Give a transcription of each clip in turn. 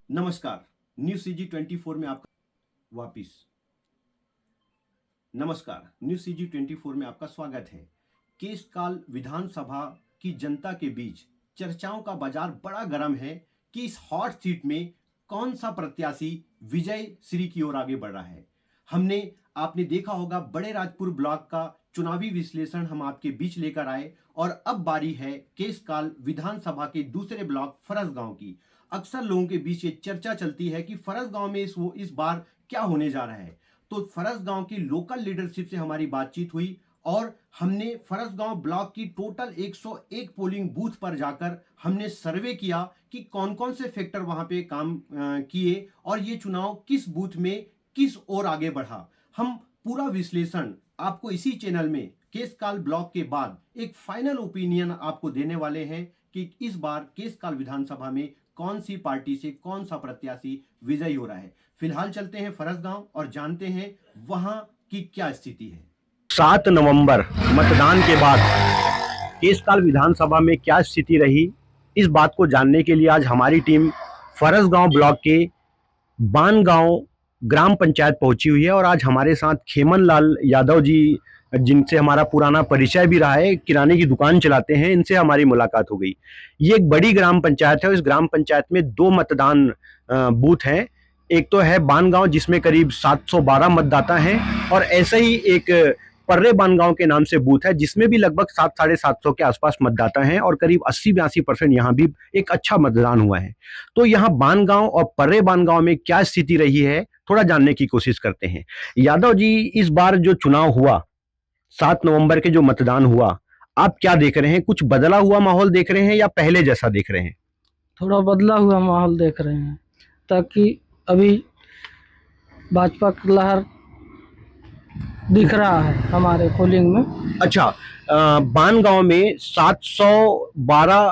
नमस्कार। News CG 24 में आपका वापिस नमस्कार। न्यूज सीजी 24 में आपका स्वागत है। केशकाल विधानसभा की जनता के बीच चर्चाओं का बाजार बड़ा गर्म है कि इस हॉट सीट में कौन सा प्रत्याशी विजय श्री की ओर आगे बढ़ रहा है। आपने देखा होगा बड़े राजपुर ब्लॉक का चुनावी विश्लेषण हम आपके बीच लेकर आए और अब बारी है केशकाल विधानसभा के दूसरे ब्लॉक फरसगांव की। अक्सर लोगों के बीच ये चर्चा चलती है कि फरसगांव में इस बार क्या होने जा रहा है। तो फरसगांव की लोकल लीडरशिप से हमारी बातचीत हुई और हमने फरसगांव ब्लॉक की टोटल 101 पोलिंग बूथ पर जाकर हमने सर्वे किया कि कौन कौन से फैक्टर वहां पे काम किए और ये चुनाव किस बूथ में किस ओर आगे बढ़ा। हम पूरा विश्लेषण आपको इसी चैनल में केशकाल ब्लॉक के बाद एक फाइनल ओपिनियन आपको देने वाले हैं कि इस बार केशकाल विधानसभा में कौन सी पार्टी से कौन सा प्रत्याशी विजयी हो रहा है। फिलहाल चलते हैं फरसगांव और जानते हैं वहां की क्या स्थिति है। 7 नवंबर मतदान के बाद केशकाल विधानसभा में क्या स्थिति रही, इस बात को जानने के लिए आज हमारी टीम फरसगांव ब्लॉक के बानगांव ग्राम पंचायत पहुंची हुई है और आज हमारे साथ खेमन लाल यादव जी, जिनसे हमारा पुराना परिचय भी रहा है, किराने की दुकान चलाते हैं, इनसे हमारी मुलाकात हो गई। ये एक बड़ी ग्राम पंचायत है और इस ग्राम पंचायत में 2 मतदान बूथ हैं। एक तो है बानगांव जिसमें करीब 712 मतदाता हैं और ऐसे ही एक पर्रे बानगांव के नाम से बूथ है जिसमें भी लगभग 700-750 के आसपास मतदाता हैं और करीब 80-82% यहाँ भी एक अच्छा मतदान हुआ है। तो यहाँ बानगांव और पर्रे बानगांव में क्या स्थिति रही है थोड़ा जानने की कोशिश करते हैं। यादव जी, इस बार जो चुनाव हुआ 7 नवंबर के जो मतदान हुआ, आप क्या देख रहे हैं? कुछ बदला हुआ माहौल देख रहे हैं या पहले जैसा देख रहे हैं? थोड़ा बदला हुआ माहौल देख रहे हैं, ताकि अभी भाजपा की लहर दिख रहा है हमारे पोलिंग में। अच्छा, बानगांव में 712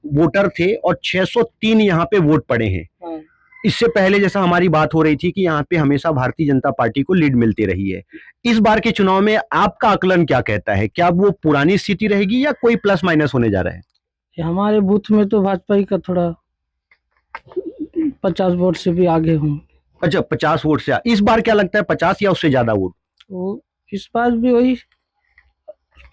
वोटर थे और 603 यहाँ पे वोट पड़े हैं। हाँ। इससे पहले जैसा हमारी बात हो रही थी कि यहाँ पे हमेशा भारतीय जनता पार्टी को लीड मिलती रही है। इस बार के चुनाव में आपका आकलन क्या कहता है? क्या वो पुरानी स्थिति रहेगी या कोई प्लस माइनस होने जा रहा है? हमारे बूथ में तो भाजपा ही का थोड़ा 50 वोट से भी आगे हूँ। अच्छा, 50 वोट से इस बार क्या लगता है, 50 या उससे ज्यादा वोट? वो इस बार भी वही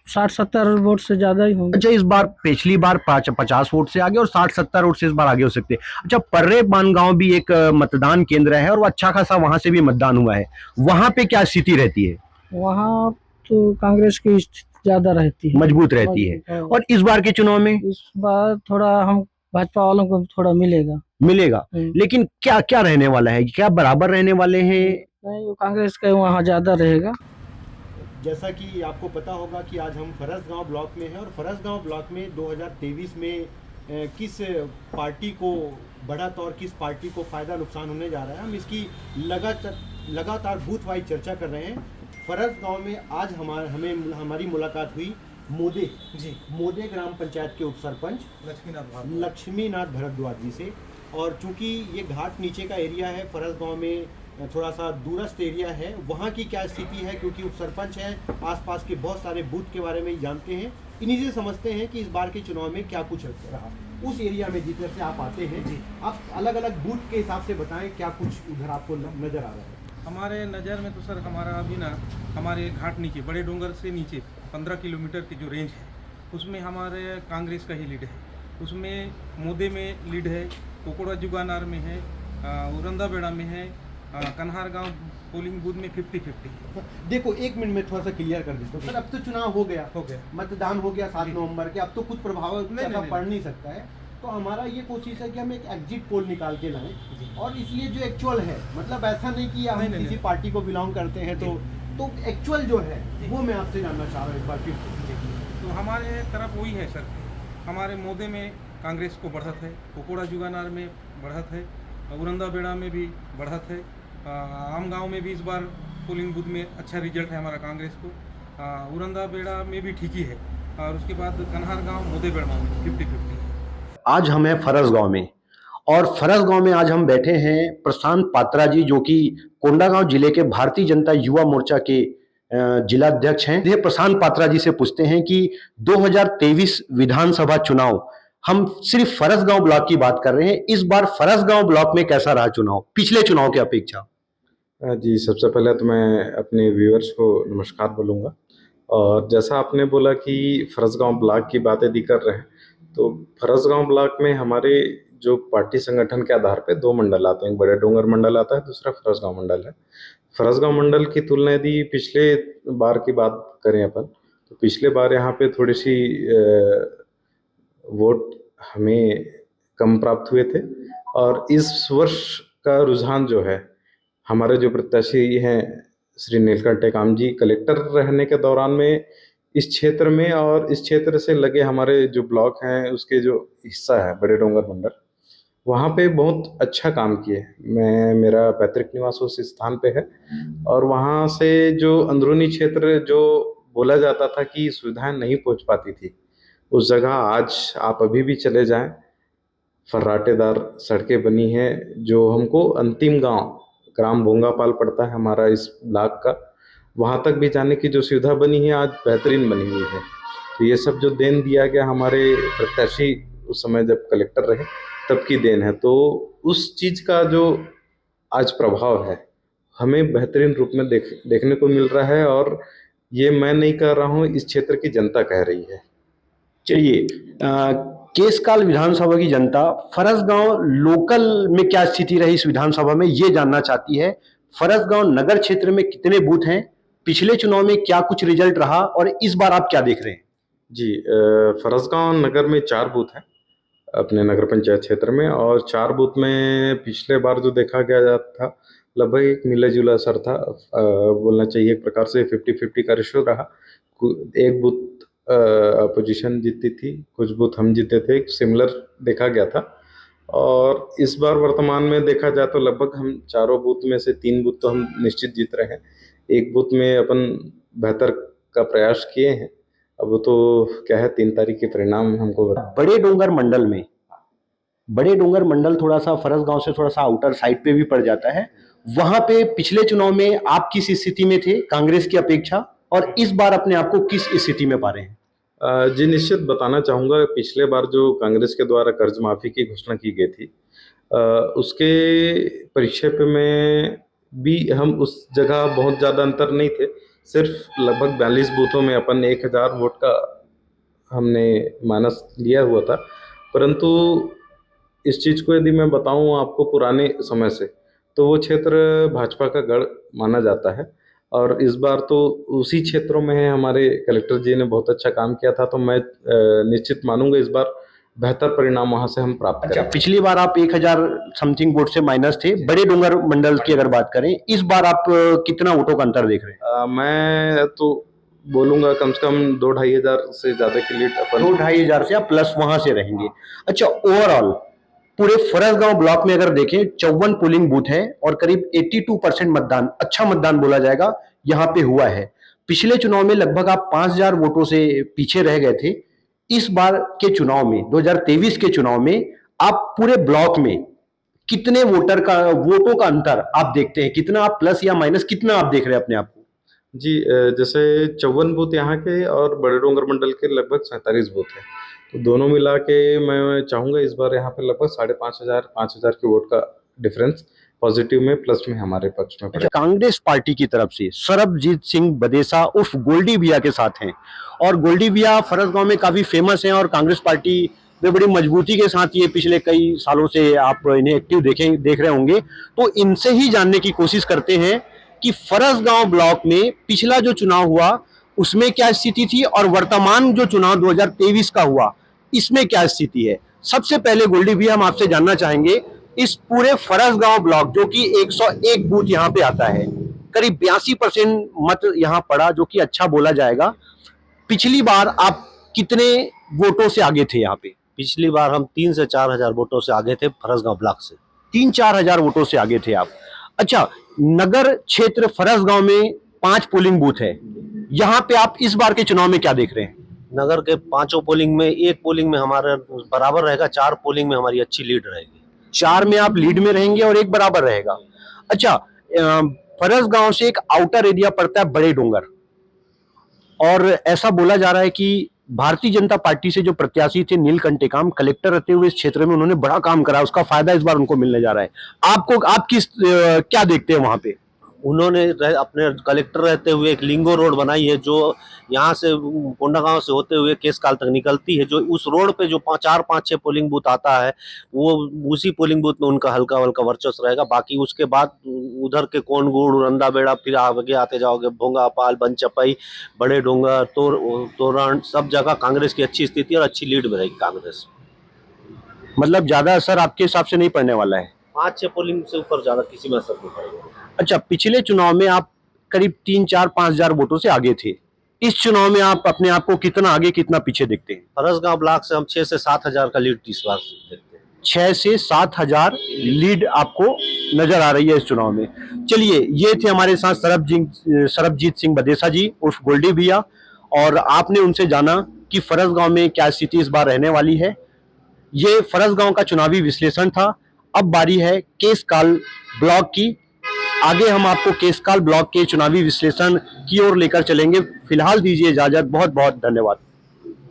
60-70 वोट से ज्यादा ही होंगे। अच्छा, इस बार पिछली बार 50 वोट से आगे और 60-70 वोट से इस बार आगे हो सकते हैं। अच्छा, पर्रे बानगांव भी एक मतदान केंद्र है और वो अच्छा खासा वहां से भी मतदान हुआ है, वहां पे क्या स्थिति रहती है? वहाँ तो कांग्रेस की स्थिति ज्यादा रहती है, मजबूत रहती है। और इस बार के चुनाव में इस बार थोड़ा हम भाजपा वालों को थोड़ा मिलेगा। लेकिन क्या क्या रहने वाला है? क्या बराबर रहने वाले हैं? नहीं, वो कांग्रेस का वहाँ ज्यादा रहेगा। जैसा कि आपको पता होगा कि आज हम फरसगांव ब्लॉक में हैं और फरसगांव ब्लॉक में 2023 में किस पार्टी को बढ़त और किस पार्टी को फ़ायदा नुकसान होने जा रहा है, हम इसकी लगातार बूथ वाइज चर्चा कर रहे हैं। फरसगांव में आज हमारी मुलाकात हुई मोदे ग्राम पंचायत के उप सरपंच लक्ष्मीनाथ भारद्वाज जी से। और चूंकि ये घाट नीचे का एरिया है, फरसगांव में थोड़ा सा दूरस्थ एरिया है, वहाँ की क्या स्थिति है, क्योंकि उप सरपंच हैं, आसपास के बहुत सारे बूथ के बारे में जानते हैं, इन्हीं से समझते हैं कि इस बार के चुनाव में क्या कुछ रहा। उस एरिया में जिधर से आप आते हैं, आप अलग अलग बूथ के हिसाब से बताएं क्या कुछ उधर आपको नज़र आ रहा है। हमारे नज़र में तो सर हमारा अभी ना हमारे घाट नीचे बड़े डोंगर से नीचे 15 किलोमीटर की जो रेंज है उसमें हमारे कांग्रेस का ही लीड है। उसमें मोदे में लीड है, कोकोड़ा जुगानार में है, उरंदा बेड़ा में है, कन्हार गांव पोलिंग बूथ में 50-50। देखो, 1 मिनट में थोड़ा सा क्लियर कर देता हूँ सर। अब तो चुनाव हो गया, मतदान हो गया 7 नवंबर के, अब तो कुछ प्रभाव पड़ नहीं सकता है। तो हमारा ये कोशिश है कि हम एक एग्जिट पोल निकाल के लाएं और इसलिए जो एक्चुअल है, मतलब ऐसा नहीं कि हम किसी पार्टी को बिलोंग करते हैं तो एक्चुअल जो है वो मैं आपसे जानना चाह रहा हूँ एक बार फिर। तो हमारे तरफ वही है सर, हमारे मोदे में कांग्रेस को बढ़त है, कोकोड़ा जुगानार में बढ़त है, उरंदा बेड़ा में भी बढ़त है, आम गांव में भी इस बार पोलिंग बूथ में अच्छा रिजल्ट है हमारा कांग्रेस को, उरंदा बेड़ा में भी ठीक ही है, और उसके बाद कन्हार गांव मोदे बेड़ा में 50-50। आज हम हैं फरसगांव में और फरसगांव में आज हम बैठे हैं प्रशांत पात्रा जी, जो कि कोंडागांव जिले के भारतीय जनता युवा मोर्चा के जिलाध्यक्ष हैं। ये प्रशांत पात्रा जी से पूछते हैं कि 2023 विधानसभा चुनाव हम सिर्फ फरसगांव ब्लॉक की बात कर रहे हैं। इस बार फरसगांव ब्लॉक में कैसा रहा चुनाव पिछले चुनाव की अपेक्षा? जी, सबसे पहले तो मैं अपने व्यूअर्स को नमस्कार बोलूँगा। और जैसा आपने बोला कि फरसगांव ब्लॉक की बात यदि कर रहे हैं, तो फरसगांव ब्लॉक में हमारे जो पार्टी संगठन के आधार पे 2 मंडल आते हैं, एक बड़े डोंगर मंडल आता है, दूसरा फरसगांव मंडल है। फरसगांव मंडल की तुलना यदि पिछले बार की बात करें अपन, तो पिछले बार यहाँ पे थोड़ी-सी वोट हमें कम प्राप्त हुए थे। और इस वर्ष का रुझान जो है, हमारे जो प्रत्याशी हैं श्री नीलकंठ टेकाम जी, कलेक्टर रहने के दौरान में इस क्षेत्र में और इस क्षेत्र से लगे हमारे जो ब्लॉक हैं उसके जो हिस्सा है बड़े डोंगर मंडल, वहाँ पे बहुत अच्छा काम किए। मेरा पैतृक निवास उस स्थान पे है और वहाँ से जो अंदरूनी क्षेत्र जो बोला जाता था कि सुविधाएं नहीं पहुँच पाती थी, उस जगह आज आप अभी भी चले जाएं, फर्राटेदार सड़कें बनी हैं। जो हमको अंतिम गांव ग्राम भोंगापाल पड़ता है हमारा इस ब्लॉक का, वहाँ तक भी जाने की जो सुविधा बनी है आज बेहतरीन बनी हुई है। तो ये सब जो देन दिया गया हमारे प्रत्याशी उस समय जब कलेक्टर रहे तब की देन है। तो उस चीज़ का जो आज प्रभाव है हमें बेहतरीन रूप में देखने को मिल रहा है। और ये मैं नहीं कह रहा हूँ, इस क्षेत्र की जनता कह रही है। चलिए, केसकाल विधानसभा की जनता फरसगांव लोकल में क्या स्थिति रही इस विधानसभा में ये जानना चाहती है। फरसगांव नगर क्षेत्र में कितने बूथ हैं, पिछले चुनाव में क्या कुछ रिजल्ट रहा और इस बार आप क्या देख रहे हैं? जी, फरसगांव नगर में 4 बूथ हैं अपने नगर पंचायत क्षेत्र में। और 4 बूथ में पिछले बार जो देखा गया था लगभग एक मिला जुला असर था। बोलना चाहिए एक प्रकार से 50-50 का रेशो रहा। एक बूथ अपोजिशन जीती थी, कुछ बूथ हम जीते थे, एक सिमिलर देखा गया था। और इस बार वर्तमान में देखा जाए तो लगभग हम चारों बूथ में से 3 बूथ तो हम निश्चित जीत रहे हैं। एक बूथ में अपन बेहतर का प्रयास किए हैं। अब वो तो क्या है, 3 तारीख के परिणाम हमको बड़े डोंगर मंडल में, बड़े डोंगर मंडल थोड़ा सा फरसगांव से थोड़ा सा आउटर साइड पे भी पड़ जाता है। वहां पे पिछले चुनाव में आप किस स्थिति में थे कांग्रेस की अपेक्षा, और इस बार अपने आप को किस स्थिति में पा रहे हैं? जी, निश्चित बताना चाहूँगा। पिछले बार जो कांग्रेस के द्वारा कर्ज माफ़ी की घोषणा की गई थी, उसके परिक्षेप में भी हम उस जगह बहुत ज़्यादा अंतर नहीं थे। सिर्फ लगभग 42 बूथों में अपन 1000 वोट का हमने माइनस लिया हुआ था। परंतु इस चीज़ को यदि मैं बताऊँ आपको पुराने समय से, तो वो क्षेत्र भाजपा का गढ़ माना जाता है। और इस बार तो उसी क्षेत्रों में है, हमारे कलेक्टर जी ने बहुत अच्छा काम किया था। तो मैं निश्चित मानूंगा इस बार बेहतर परिणाम वहां से हम प्राप्त करें। पिछली बार आप 1000 समथिंग वोट से माइनस थे बड़े डोंगर मंडल की अगर बात करें, इस बार आप कितना वोटों का अंतर देख रहे हैं? मैं तो बोलूंगा कम से कम 2-2.5 हजार से ज्यादा की लीड अपन 2-2.5 हजार से आप प्लस वहां से रहेंगे। अच्छा, ओवरऑल पूरे फरसगांव ब्लॉक में अगर देखें 54 पोलिंग बूथ है और करीब 82% मतदान, अच्छा मतदान बोला जाएगा, यहाँ पे हुआ है। पिछले चुनाव में लगभग आप 5000 वोटों से पीछे रह गए थे। इस बार के चुनाव में 2023 के चुनाव में आप पूरे ब्लॉक में कितने वोटों का अंतर आप देखते हैं? कितना आप प्लस या माइनस कितना आप देख रहे हैं अपने आप को? जी, जैसे 54 बूथ यहाँ के और बड़े डोंगर मंडल के लगभग 47 बूथ हैं। तो दोनों मिला के मैं चाहूँगा इस बार यहाँ पे लगभग 5,500 के वोट का डिफरेंस पॉजिटिव में प्लस में हमारे पक्ष में पड़ेगा। कांग्रेस पार्टी की तरफ से सरबजीत सिंह बदेसा उर्फ गोल्डी भैया के साथ हैं, और गोल्डी भैया फरसगांव में काफी फेमस हैं और कांग्रेस पार्टी में बड़ी मजबूती के साथ ये पिछले कई सालों से आप इन्हें एक्टिव देख रहे होंगे। तो इनसे ही जानने की कोशिश करते हैं कि फरसगांव ब्लॉक में पिछला जो चुनाव हुआ उसमें क्या स्थिति थी और वर्तमान जो चुनाव 2023 का हुआ इसमें क्या स्थिति है। सबसे पहले गोल्डी भैया हम आपसे जानना चाहेंगे, इस पूरे फरसगांव ब्लॉक जो कि 101 बूथ यहाँ पे आता है, करीब 82% मत यहाँ पड़ा, जो कि अच्छा बोला जाएगा। पिछली बार आप कितने वोटों से आगे थे यहाँ पे? पिछली बार हम 3 से 4 हजार वोटों से आगे थे फरसगांव ब्लॉक से। 3-4 हजार वोटों से आगे थे आप। अच्छा, नगर क्षेत्र फरसगांव में 5 पोलिंग बूथ है, यहाँ पे आप इस बार के चुनाव में क्या देख रहे हैं? नगर के 5 पोलिंग में, एक पोलिंग में हमारा बराबर रहेगा, 4 पोलिंग में हमारी अच्छी लीड रहेगी। 4 में आप लीड में रहेंगे और एक बराबर रहेगा। अच्छा, फरसगांव से एक आउटर एरिया पड़ता है बड़े डोंगर, और ऐसा बोला जा रहा है कि भारतीय जनता पार्टी से जो प्रत्याशी थे नीलकंठ टेकाम, कलेक्टर रहते हुए इस क्षेत्र में उन्होंने बड़ा काम करा, उसका फायदा इस बार उनको मिलने जा रहा है। आपको आप किस क्या देखते हैं वहां पे? उन्होंने अपने कलेक्टर रहते हुए एक लिंगो रोड बनाई है जो यहाँ से कोंडागांव से होते हुए केसकाल तक निकलती है। जो उस रोड पे जो 4-5-6 पोलिंग बूथ आता है वो उसी पोलिंग बूथ में उनका हल्का हल्का वर्चस्व रहेगा। बाकी उसके बाद उधर के कोनगुड़, उरंदा बेड़ा, फिर आगे आते जाओगे भोंगापाल, बनचपई, बड़े डोंगर, तोरण, सब जगह कांग्रेस की अच्छी स्थिति और अच्छी लीड में रहेगी कांग्रेस। मतलब ज्यादा असर आपके हिसाब से नहीं पड़ने वाला है? 5-6 पोलिंग से ऊपर ज्यादा किसी में असर नहीं पड़ेगा। अच्छा, पिछले चुनाव में आप करीब 3-4-5 हजार वोटों से आगे थे, इस चुनाव में आप अपने आप को कितना आगे कितना पीछे देखते हैं? फरसगांव ब्लॉक से हम 6 से 7 हजार का लीड इस बार देखते हैं। 6 से 7 हजार लीड आपको नजर आ रही है इस चुनाव में। चलिए, ये थे हमारे साथ सरबजीत सिंह बदेसा जी उर्फ गोल्डी भैया, और आपने उनसे जाना कि फरसगांव में क्या स्थिति इस बार रहने वाली है। ये फरसगांव का चुनावी विश्लेषण था। अब बारी है केसकाल ब्लॉक की। आगे हम आपको केसकाल ब्लॉक के चुनावी विश्लेषण की ओर लेकर चलेंगे। फिलहाल दीजिए इजाजत, बहुत बहुत धन्यवाद।